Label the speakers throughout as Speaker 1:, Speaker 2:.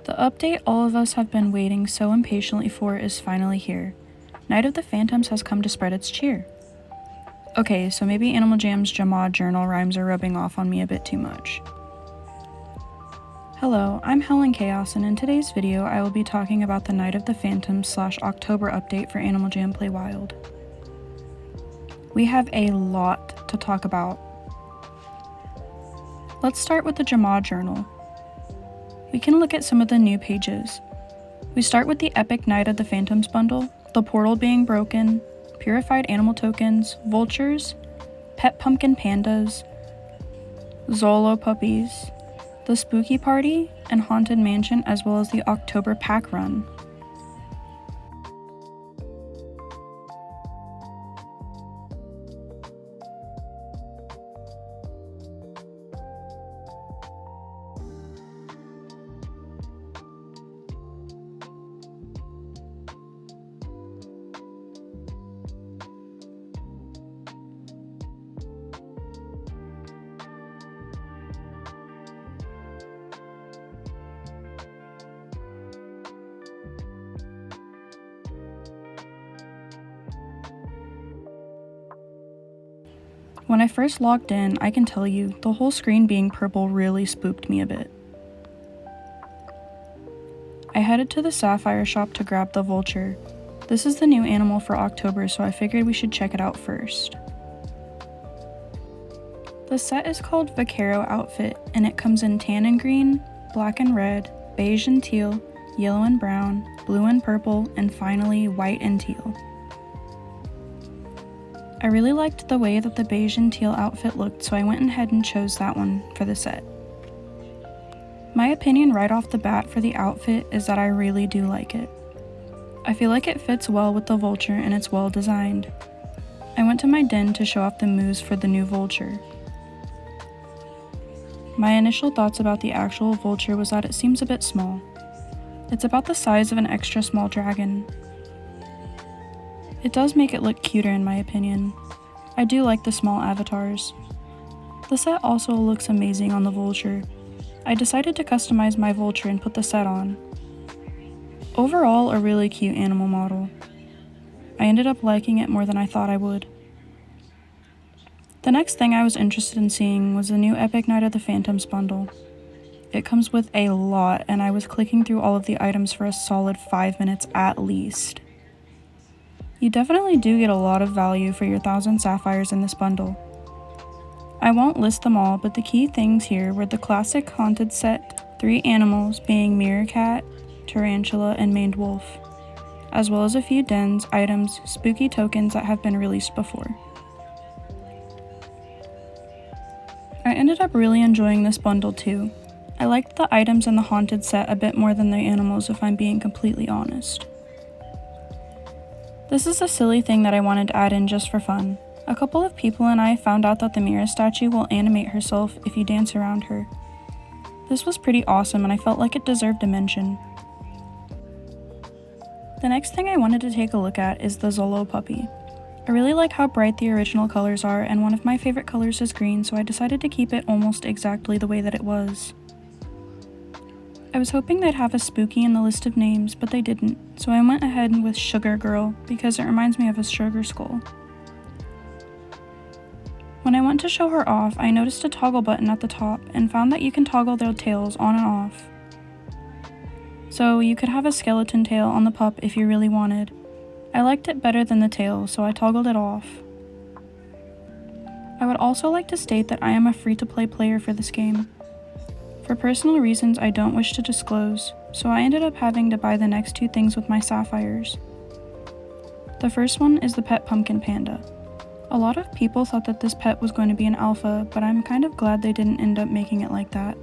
Speaker 1: The update all of us have been waiting so impatiently for is finally here. Night of the Phantoms has come to spread its cheer. Okay, so maybe Animal Jam's Jamad journal rhymes are rubbing off on me a bit too much. Hello, I'm ᴍᴜ괆ᴇᴏ, and in today's video I will be talking about the Night of the Phantoms / October update for Animal Jam Play Wild. We have a lot to talk about. Let's start with the Jamad journal. We can look at some of the new pages. We start with the epic Night of the Phantoms bundle, the portal being broken, purified animal tokens, vultures, pet pumpkin pandas, Zolo puppies, the spooky party, and haunted mansion, as well as the October pack run. When I first logged in, I can tell you, the whole screen being purple really spooked me a bit. I headed to the Sapphire shop to grab the vulture. This is the new animal for October, so I figured we should check it out first. The set is called Vaquero outfit, and it comes in tan and green, black and red, beige and teal, yellow and brown, blue and purple, and finally white and teal. I really liked the way that the beige and teal outfit looked, so I went ahead and chose that one for the set. My opinion right off the bat for the outfit is that I really do like it. I feel like it fits well with the vulture and it's well designed. I went to my den to show off the moves for the new vulture. My initial thoughts about the actual vulture was that it seems a bit small. It's about the size of an extra small dragon. It does make it look cuter in my opinion. I do like the small avatars. The set also looks amazing on the vulture. I decided to customize my vulture and put the set on. Overall, a really cute animal model. I ended up liking it more than I thought I would. The next thing I was interested in seeing was the new Epic Night of the Phantoms bundle. It comes with a lot, and I was clicking through all of the items for a solid 5 minutes at least. You definitely do get a lot of value for your 1,000 sapphires in this bundle. I won't list them all, but the key things here were the classic haunted set, 3 animals being meerkat, tarantula, and maned wolf, as well as a few dens, items, spooky tokens that have been released before. I ended up really enjoying this bundle too. I liked the items in the haunted set a bit more than the animals, if I'm being completely honest. This is a silly thing that I wanted to add in just for fun. A couple of people and I found out that the Mira statue will animate herself if you dance around her. This was pretty awesome and I felt like it deserved a mention. The next thing I wanted to take a look at is the Zolo puppy. I really like how bright the original colors are, and one of my favorite colors is green, so I decided to keep it almost exactly the way that it was. I was hoping they'd have a spooky in the list of names, but they didn't, so I went ahead with Sugar Girl because it reminds me of a sugar skull. When I went to show her off, I noticed a toggle button at the top and found that you can toggle their tails on and off. So you could have a skeleton tail on the pup if you really wanted. I liked it better than the tail, so I toggled it off. I would also like to state that I am a free-to-play player for this game. For personal reasons I don't wish to disclose, so I ended up having to buy the next 2 things with my sapphires. The first one is the pet pumpkin panda. A lot of people thought that this pet was going to be an alpha, but I'm kind of glad they didn't end up making it like that.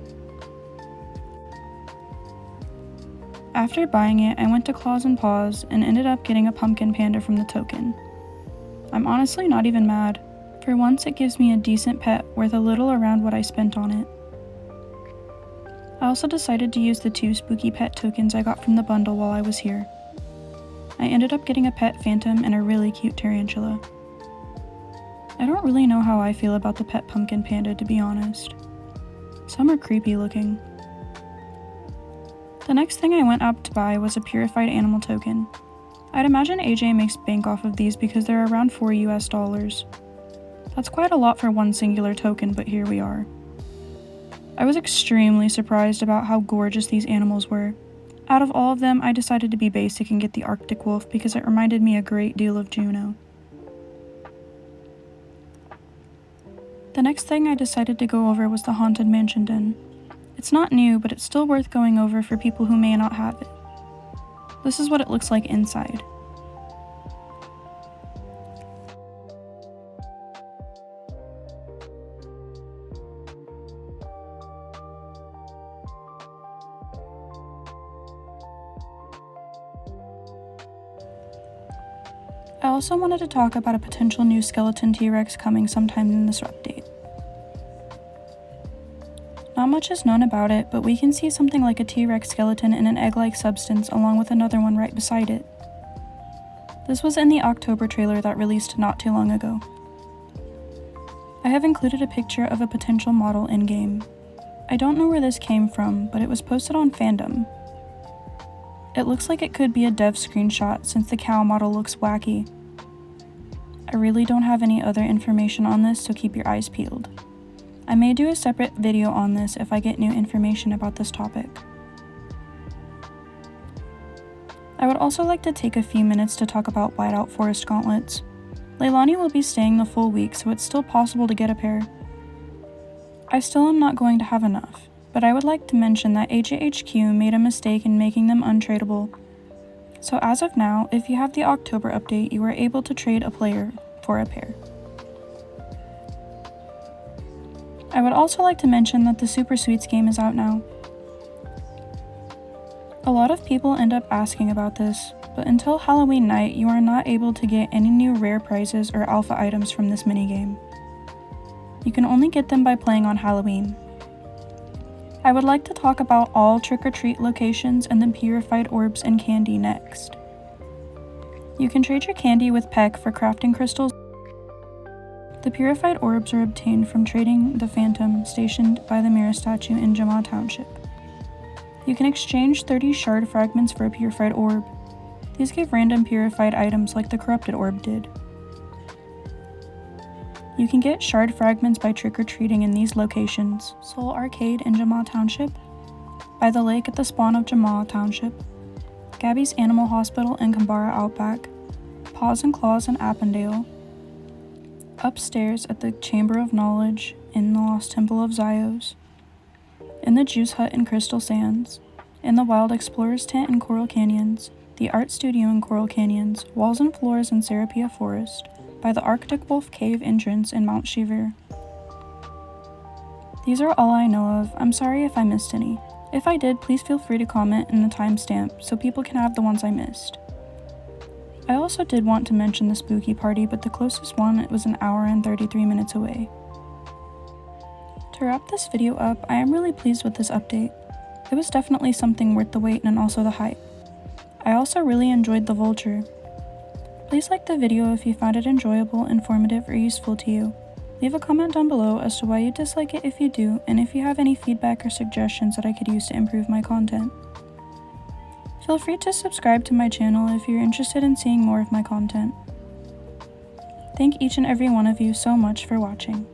Speaker 1: After buying it, I went to Claws and Paws and ended up getting a pumpkin panda from the token. I'm honestly not even mad. For once, it gives me a decent pet worth a little around what I spent on it. I also decided to use the 2 spooky pet tokens I got from the bundle while I was here. I ended up getting a pet phantom and a really cute tarantula. I don't really know how I feel about the pet pumpkin panda, to be honest. Some are creepy looking. The next thing I went up to buy was a purified animal token. I'd imagine AJ makes bank off of these because they're around $4 US. That's quite a lot for one singular token, but here we are. I was extremely surprised about how gorgeous these animals were. Out of all of them, I decided to be basic and get the Arctic wolf because it reminded me a great deal of Juno. The next thing I decided to go over was the Haunted Mansion Den. It's not new, but it's still worth going over for people who may not have it. This is what it looks like inside. I also wanted to talk about a potential new skeleton T-Rex coming sometime in this update. Not much is known about it, but we can see something like a T-Rex skeleton in an egg-like substance along with another one right beside it. This was in the October trailer that released not too long ago. I have included a picture of a potential model in-game. I don't know where this came from, but it was posted on Fandom. It looks like it could be a dev screenshot since the cow model looks wacky. I really don't have any other information on this, so keep your eyes peeled. I may do a separate video on this if I get new information about this topic. I would also like to take a few minutes to talk about whiteout forest gauntlets. Leilani will be staying the full week, so it's still possible to get a pair. I still am not going to have enough, but I would like to mention that AJHQ made a mistake in making them untradeable. So as of now, if you have the October update, you are able to trade a player for a pair. I would also like to mention that the Super Sweets game is out now. A lot of people end up asking about this, but until Halloween night, you are not able to get any new rare prizes or alpha items from this minigame. You can only get them by playing on Halloween. I would like to talk about all trick-or-treat locations and the purified orbs and candy next. You can trade your candy with Peck for crafting crystals. The purified orbs are obtained from trading the Phantom stationed by the mirror statue in ᴍᴜ괱 Township. You can exchange 30 shard fragments for a purified orb. These give random purified items like the corrupted orb did. You can get shard fragments by trick-or-treating in these locations: Soul Arcade in ᴍᴜ괱 Township, by the lake at the spawn of ᴍᴜ괱 Township, Gabby's Animal Hospital in Kambara Outback, Paws and Claws in Appendale, upstairs at the Chamber of Knowledge in the Lost Temple of Zyos, in the Juice Hut in Crystal Sands, in the Wild Explorers Tent in Coral Canyons, the Art Studio in Coral Canyons, Walls and Floors in Serapia Forest, by the Arctic Wolf Cave entrance in Mount Shivir. These are all I know of. I'm sorry if I missed any. If I did, please feel free to comment in the timestamp so people can have the ones I missed. I also did want to mention the spooky party, but the closest one was an hour and 33 minutes away. To wrap this video up, I am really pleased with this update. It was definitely something worth the wait and also the hype. I also really enjoyed the vulture. Please like the video if you found it enjoyable, informative, or useful to you. Leave a comment down below as to why you dislike it if you do, and if you have any feedback or suggestions that I could use to improve my content. Feel free to subscribe to my channel if you're interested in seeing more of my content. Thank each and every one of you so much for watching.